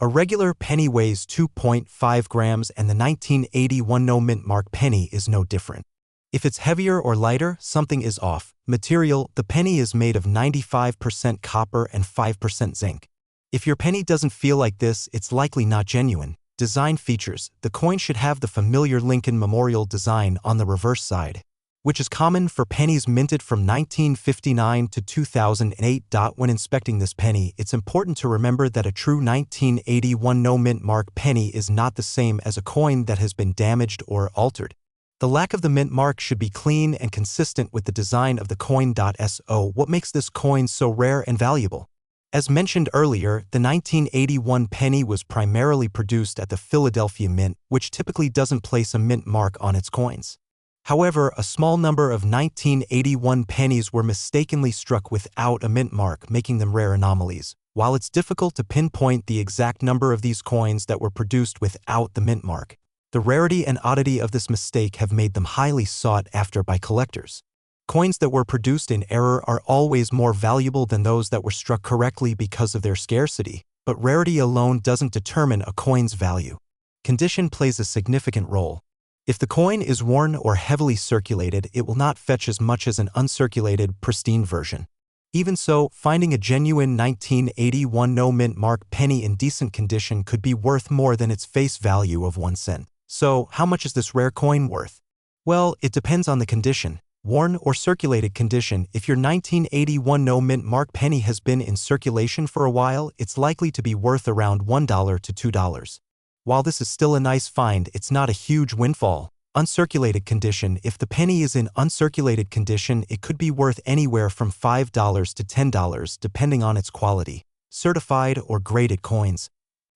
A regular penny weighs 2.5 grams, and the 1981 no-mint mark penny is no different. If it's heavier or lighter, something is off. Material: the penny is made of 95% copper and 5% zinc. If your penny doesn't feel like this, it's likely not genuine. Design features: the coin should have the familiar Lincoln Memorial design on the reverse side, which is common for pennies minted from 1959 to 2008. When inspecting this penny, it's important to remember that a true 1981 no-mint mark penny is not the same as a coin that has been damaged or altered. The lack of the mint mark should be clean and consistent with the design of the coin. So, what makes this coin so rare and valuable? As mentioned earlier, the 1981 penny was primarily produced at the Philadelphia Mint, which typically doesn't place a mint mark on its coins. However, a small number of 1981 pennies were mistakenly struck without a mint mark, making them rare anomalies. While it's difficult to pinpoint the exact number of these coins that were produced without the mint mark, the rarity and oddity of this mistake have made them highly sought after by collectors. Coins that were produced in error are always more valuable than those that were struck correctly because of their scarcity, but rarity alone doesn't determine a coin's value. Condition plays a significant role. If the coin is worn or heavily circulated, it will not fetch as much as an uncirculated, pristine version. Even so, finding a genuine 1981 no-mint mark penny in decent condition could be worth more than its face value of 1 cent. So, how much is this rare coin worth? Well, it depends on the condition. Worn or circulated condition: if your 1981 no-mint mark penny has been in circulation for a while, it's likely to be worth around $1 to $2. While this is still a nice find, it's not a huge windfall. Uncirculated condition. If the penny is in uncirculated condition, it could be worth anywhere from $5 to $10 depending on its quality. Certified or graded coins.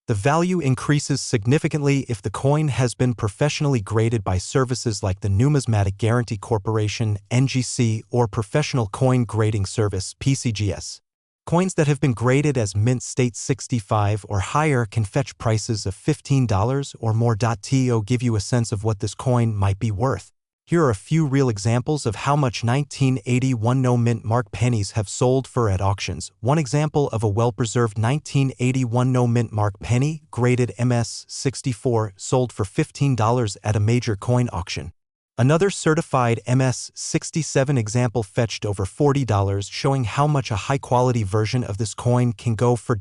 The value increases significantly if the coin has been professionally graded by services like the Numismatic Guarantee Corporation, NGC, or Professional Coin Grading Service, PCGS. Coins that have been graded as mint state 65 or higher can fetch prices of $15 or more. To give you a sense of what this coin might be worth, here are a few real examples of how much 1981 no-mint mark pennies have sold for at auctions. One example of a well-preserved 1981 no-mint mark penny, graded MS-64, sold for $15 at a major coin auction. Another certified MS-67 example fetched over $40, showing how much a high-quality version of this coin can go for.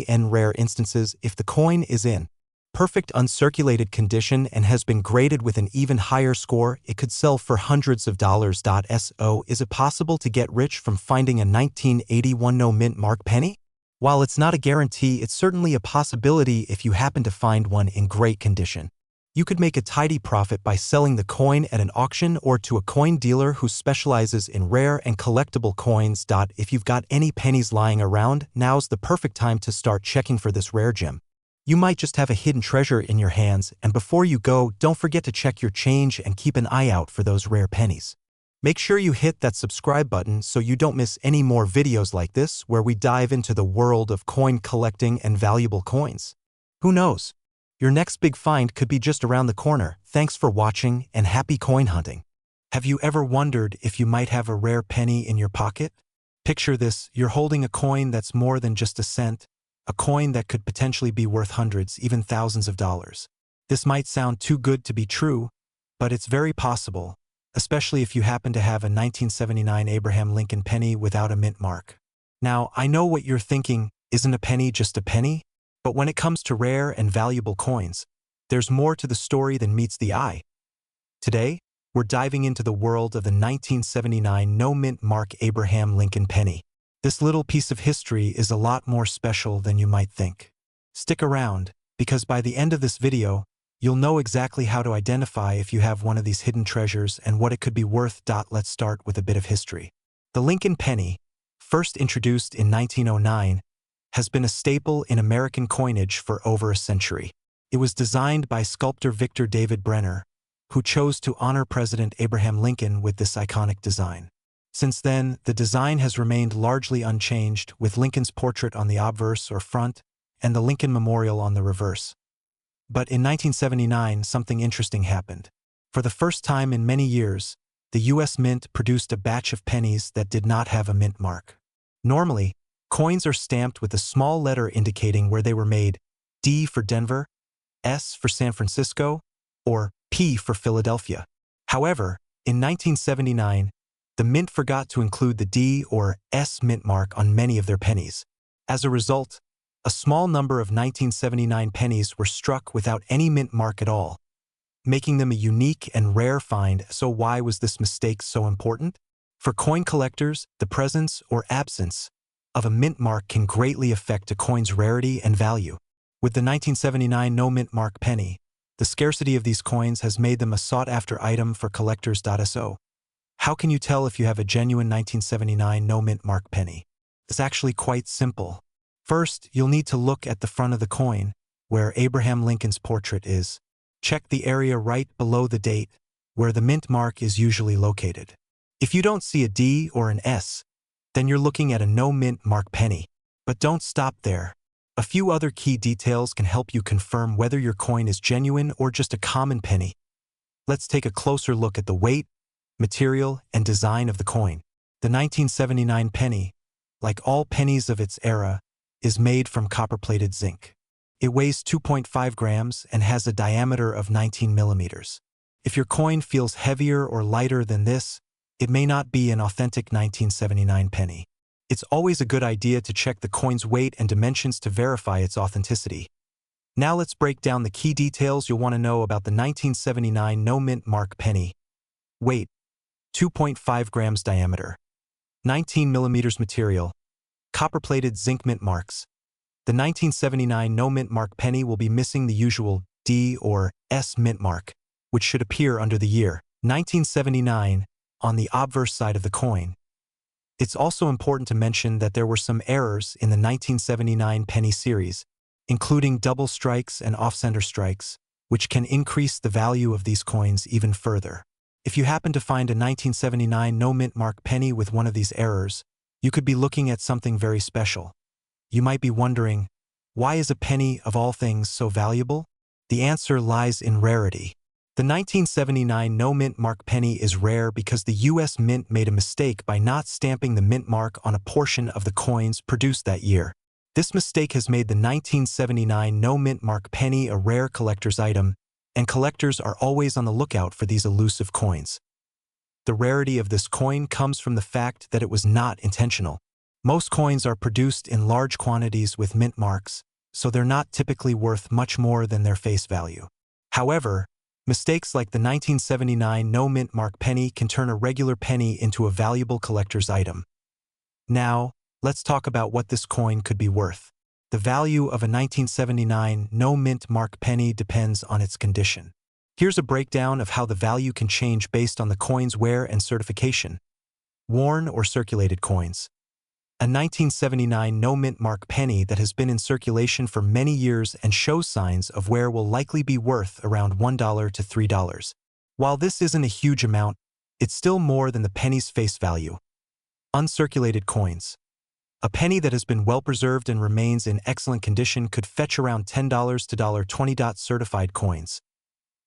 In rare instances, if the coin is in perfect uncirculated condition and has been graded with an even higher score, it could sell for hundreds of dollars. So, is it possible to get rich from finding a 1981 no-mint mark penny? While it's not a guarantee, it's certainly a possibility if you happen to find one in great condition. You could make a tidy profit by selling the coin at an auction or to a coin dealer who specializes in rare and collectible coins. If you've got any pennies lying around, now's the perfect time to start checking for this rare gem. You might just have a hidden treasure in your hands, and before you go, don't forget to check your change and keep an eye out for those rare pennies. Make sure you hit that subscribe button so you don't miss any more videos like this where we dive into the world of coin collecting and valuable coins. Who knows? Your next big find could be just around the corner. Thanks for watching and happy coin hunting. Have you ever wondered if you might have a rare penny in your pocket? Picture this, you're holding a coin that's more than just a cent, a coin that could potentially be worth hundreds, even thousands of dollars. This might sound too good to be true, but it's very possible, especially if you happen to have a 1979 Abraham Lincoln penny without a mint mark. Now, I know what you're thinking, isn't a penny just a penny? But when it comes to rare and valuable coins, there's more to the story than meets the eye. Today, we're diving into the world of the 1979 no-mint mark Abraham Lincoln penny. This little piece of history is a lot more special than you might think. Stick around, because by the end of this video, you'll know exactly how to identify if you have one of these hidden treasures and what it could be worth. Let's start with a bit of history. The Lincoln penny, first introduced in 1909, has been a staple in American coinage for over a century. It was designed by sculptor Victor David Brenner, who chose to honor President Abraham Lincoln with this iconic design. Since then, the design has remained largely unchanged, with Lincoln's portrait on the obverse or front and the Lincoln Memorial on the reverse. But in 1979, something interesting happened. For the first time in many years, the U.S. Mint produced a batch of pennies that did not have a mint mark. Normally, coins are stamped with a small letter indicating where they were made, D for Denver, S for San Francisco, or P for Philadelphia. However, in 1979, the mint forgot to include the D or S mint mark on many of their pennies. As a result, a small number of 1979 pennies were struck without any mint mark at all, making them a unique and rare find. So why was this mistake so important? For coin collectors, the presence or absence of a mint mark can greatly affect a coin's rarity and value. With the 1979 no-mint mark penny, the scarcity of these coins has made them a sought-after item for collectors. So, how can you tell if you have a genuine 1979 no-mint mark penny? It's actually quite simple. First, you'll need to look at the front of the coin, where Abraham Lincoln's portrait is. Check the area right below the date, where the mint mark is usually located. If you don't see a D or an S, then you're looking at a no-mint mark penny. But don't stop there. A few other key details can help you confirm whether your coin is genuine or just a common penny. Let's take a closer look at the weight, material, and design of the coin. The 1979 penny, like all pennies of its era, is made from copper-plated zinc. It weighs 2.5 grams and has a diameter of 19 millimeters. If your coin feels heavier or lighter than this, it may not be an authentic 1979 penny. It's always a good idea to check the coin's weight and dimensions to verify its authenticity. Now let's break down the key details you'll want to know about the 1979 no-mint mark penny. Weight: 2.5 grams diameter. 19 millimeters material. Copper-plated zinc mint marks. The 1979 no mint mark penny will be missing the usual D or S mint mark, which should appear under the year 1979 on the obverse side of the coin. It's also important to mention that there were some errors in the 1979 penny series, including double strikes and off-center strikes, which can increase the value of these coins even further. If you happen to find a 1979 no mint mark penny with one of these errors, you could be looking at something very special. You might be wondering, why is a penny of all things so valuable? The answer lies in rarity. The 1979 no mint mark penny is rare because the U.S. Mint made a mistake by not stamping the mint mark on a portion of the coins produced that year. This mistake has made the 1979 no mint mark penny a rare collector's item, and collectors are always on the lookout for these elusive coins. The rarity of this coin comes from the fact that it was not intentional. Most coins are produced in large quantities with mint marks, so they're not typically worth much more than their face value. However, mistakes like the 1979 no mint mark penny can turn a regular penny into a valuable collector's item. Now, let's talk about what this coin could be worth. The value of a 1979 no mint mark penny depends on its condition. Here's a breakdown of how the value can change based on the coin's wear and certification. Worn or circulated coins. A 1979 no mint mark penny that has been in circulation for many years and shows signs of wear will likely be worth around $1 to $3. While this isn't a huge amount, it's still more than the penny's face value. Uncirculated coins. A penny that has been well preserved and remains in excellent condition could fetch around $10 to $20. Certified coins.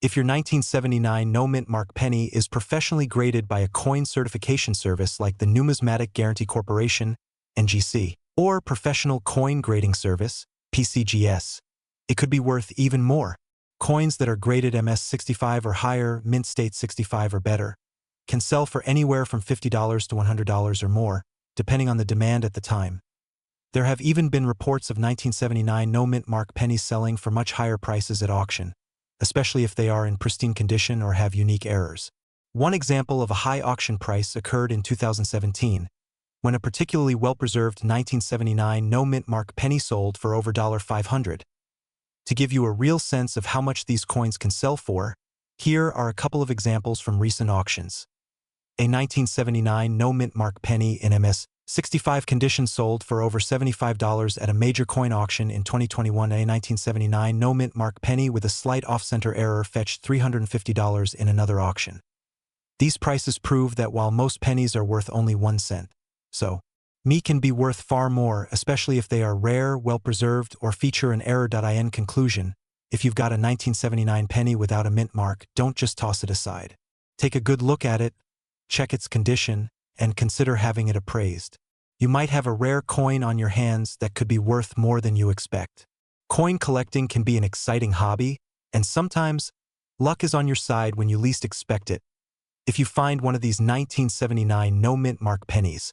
If your 1979 no mint mark penny is professionally graded by a coin certification service like the Numismatic Guarantee Corporation, NGC, or Professional Coin Grading Service, PCGS, it could be worth even more. Coins that are graded MS65 or higher, mint state 65 or better, can sell for anywhere from $50 to $100 or more, depending on the demand at the time. There have even been reports of 1979 no mint mark pennies selling for much higher prices at auction, especially if they are in pristine condition or have unique errors. One example of a high auction price occurred in 2017, when a particularly well-preserved 1979 no mint mark penny sold for over $500. To give you a real sense of how much these coins can sell for, here are a couple of examples from recent auctions. A 1979 no mint mark penny in MS65 condition sold for over $75 at a major coin auction in 2021. A 1979 no mint mark penny with a slight off-center error fetched $350 in another auction. These prices prove that while most pennies are worth only 1 cent, so me can be worth far more, especially if they are rare, well-preserved, or feature an error.in conclusion. If you've got a 1979 penny without a mint mark, don't just toss it aside. Take a good look at it, check its condition, and consider having it appraised. You might have a rare coin on your hands that could be worth more than you expect. Coin collecting can be an exciting hobby, and sometimes, luck is on your side when you least expect it. If you find one of these 1979 no mint mark pennies,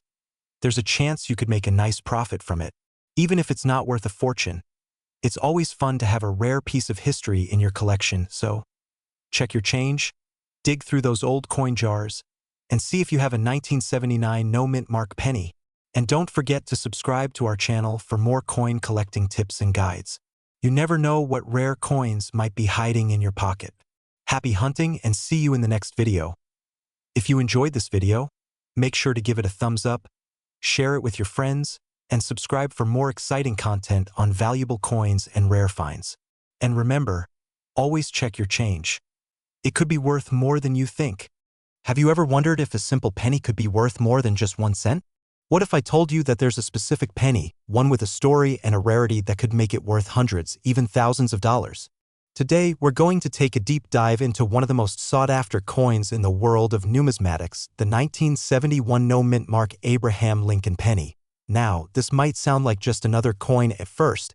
there's a chance you could make a nice profit from it. Even if it's not worth a fortune, it's always fun to have a rare piece of history in your collection, so check your change, dig through those old coin jars, and see if you have a 1979 no mint mark penny. And don't forget to subscribe to our channel for more coin collecting tips and guides. You never know what rare coins might be hiding in your pocket. Happy hunting and see you in the next video. If you enjoyed this video, make sure to give it a thumbs up, share it with your friends, and subscribe for more exciting content on valuable coins and rare finds. And remember, always check your change. It could be worth more than you think. Have you ever wondered if a simple penny could be worth more than just 1 cent? What if I told you that there's a specific penny, one with a story and a rarity that could make it worth hundreds, even thousands of dollars? Today, we're going to take a deep dive into one of the most sought-after coins in the world of numismatics, the 1971 no mint mark Abraham Lincoln penny. Now, this might sound like just another coin at first,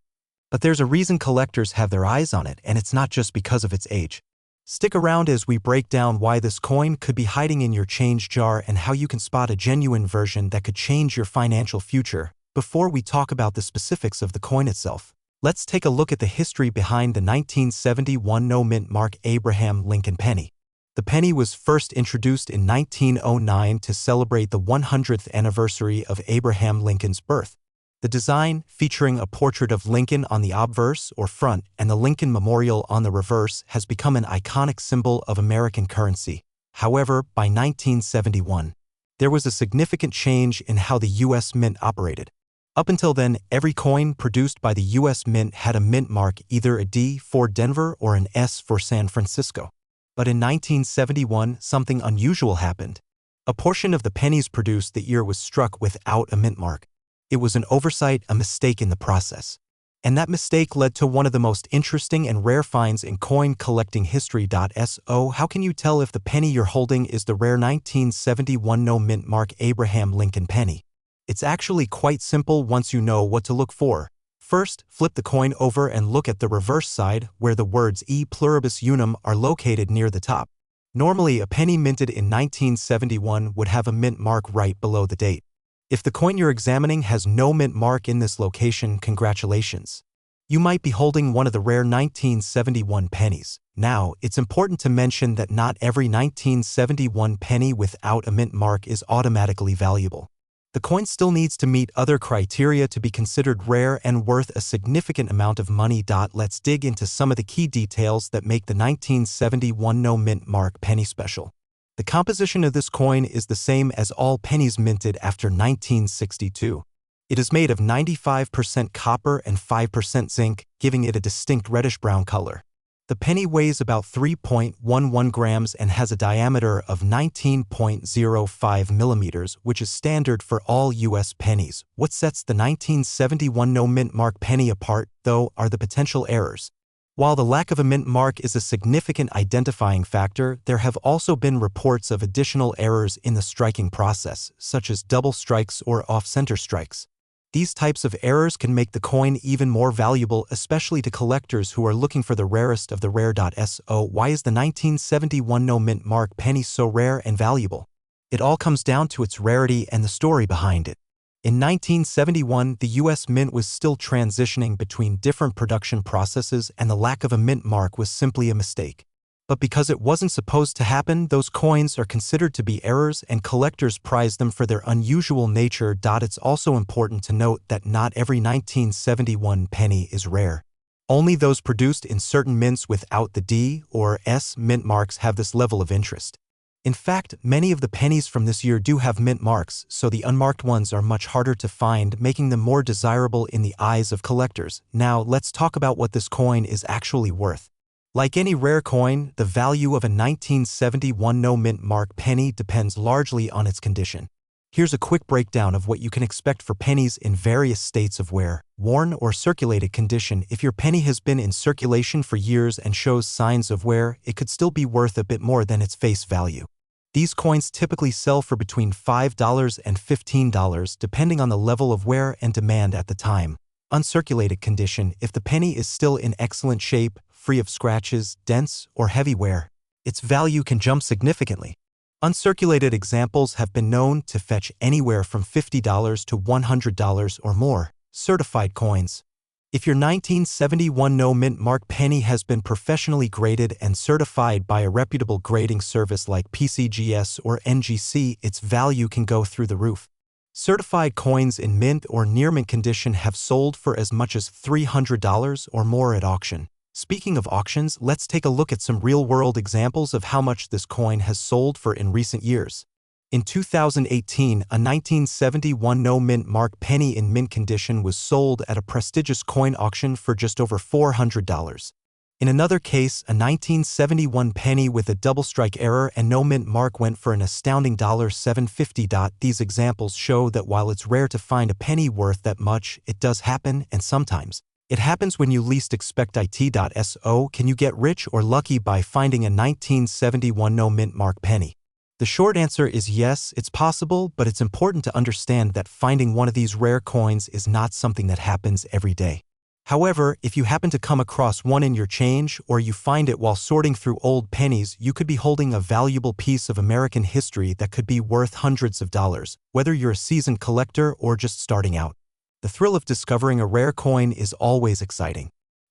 but there's a reason collectors have their eyes on it, and it's not just because of its age. Stick around as we break down why this coin could be hiding in your change jar and how you can spot a genuine version that could change your financial future. Before we talk about the specifics of the coin itself, let's take a look at the history behind the 1971 no mint mark Abraham Lincoln penny. The penny was first introduced in 1909 to celebrate the 100th anniversary of Abraham Lincoln's birth. The design, featuring a portrait of Lincoln on the obverse or front and the Lincoln Memorial on the reverse, has become an iconic symbol of American currency. However, by 1971, there was a significant change in how the U.S. Mint operated. Up until then, every coin produced by the U.S. Mint had a mint mark, either a D for Denver or an S for San Francisco. But in 1971, something unusual happened. A portion of the pennies produced that year was struck without a mint mark. It was an oversight, a mistake in the process. And that mistake led to one of the most interesting and rare finds in coin collecting history. So, how can you tell if the penny you're holding is the rare 1971 no mint mark Abraham Lincoln penny? It's actually quite simple once you know what to look for. First, flip the coin over and look at the reverse side, where the words E pluribus unum are located near the top. Normally, a penny minted in 1971 would have a mint mark right below the date. If the coin you're examining has no mint mark in this location, congratulations. You might be holding one of the rare 1971 pennies. Now, it's important to mention that not every 1971 penny without a mint mark is automatically valuable. The coin still needs to meet other criteria to be considered rare and worth a significant amount of money. Let's dig into some of the key details that make the 1971 no mint mark penny special. The composition of this coin is the same as all pennies minted after 1962. It is made of 95% copper and 5% zinc, giving it a distinct reddish-brown color. The penny weighs about 3.11 grams and has a diameter of 19.05 millimeters, which is standard for all U.S. pennies. What sets the 1971 no mint mark penny apart, though, are the potential errors. While the lack of a mint mark is a significant identifying factor, there have also been reports of additional errors in the striking process, such as double strikes or off-center strikes. These types of errors can make the coin even more valuable, especially to collectors who are looking for the rarest of the rare. So, why is the 1971 no mint mark penny so rare and valuable? It all comes down to its rarity and the story behind it. In 1971, the U.S. Mint was still transitioning between different production processes, and the lack of a mint mark was simply a mistake. But because it wasn't supposed to happen, those coins are considered to be errors, and collectors prize them for their unusual nature. It's also important to note that not every 1971 penny is rare. Only those produced in certain mints without the D or S mint marks have this level of interest. In fact, many of the pennies from this year do have mint marks, so the unmarked ones are much harder to find, making them more desirable in the eyes of collectors. Now, let's talk about what this coin is actually worth. Like any rare coin, the value of a 1971 no mint mark penny depends largely on its condition. Here's a quick breakdown of what you can expect for pennies in various states of wear, worn, or circulated condition. If your penny has been in circulation for years and shows signs of wear, it could still be worth a bit more than its face value. These coins typically sell for between $5 and $15, depending on the level of wear and demand at the time. Uncirculated condition: if the penny is still in excellent shape, free of scratches, dents, or heavy wear, its value can jump significantly. Uncirculated examples have been known to fetch anywhere from $50 to $100 or more. Certified coins: if your 1971 no mint mark penny has been professionally graded and certified by a reputable grading service like PCGS or NGC, its value can go through the roof. Certified coins in mint or near mint condition have sold for as much as $300 or more at auction. Speaking of auctions, let's take a look at some real-world examples of how much this coin has sold for in recent years. In 2018, a 1971 no mint mark penny in mint condition was sold at a prestigious coin auction for just over $400. In another case, a 1971 penny with a double strike error and no mint mark went for an astounding $750. These examples show that while it's rare to find a penny worth that much, it does happen, and sometimes it happens when you least expect it. So, can you get rich or lucky by finding a 1971 no mint mark penny? The short answer is yes, it's possible, but it's important to understand that finding one of these rare coins is not something that happens every day. However, if you happen to come across one in your change, or you find it while sorting through old pennies, you could be holding a valuable piece of American history that could be worth hundreds of dollars, whether you're a seasoned collector or just starting out. The thrill of discovering a rare coin is always exciting.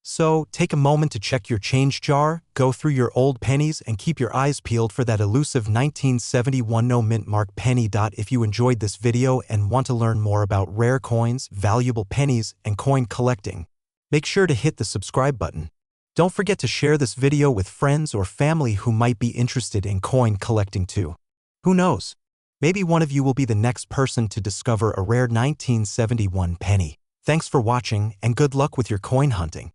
So, take a moment to check your change jar, go through your old pennies, and keep your eyes peeled for that elusive 1971 no mint mark penny. If you enjoyed this video and want to learn more about rare coins, valuable pennies, and coin collecting, make sure to hit the subscribe button. Don't forget to share this video with friends or family who might be interested in coin collecting too. Who knows? Maybe one of you will be the next person to discover a rare 1971 penny. Thanks for watching and good luck with your coin hunting.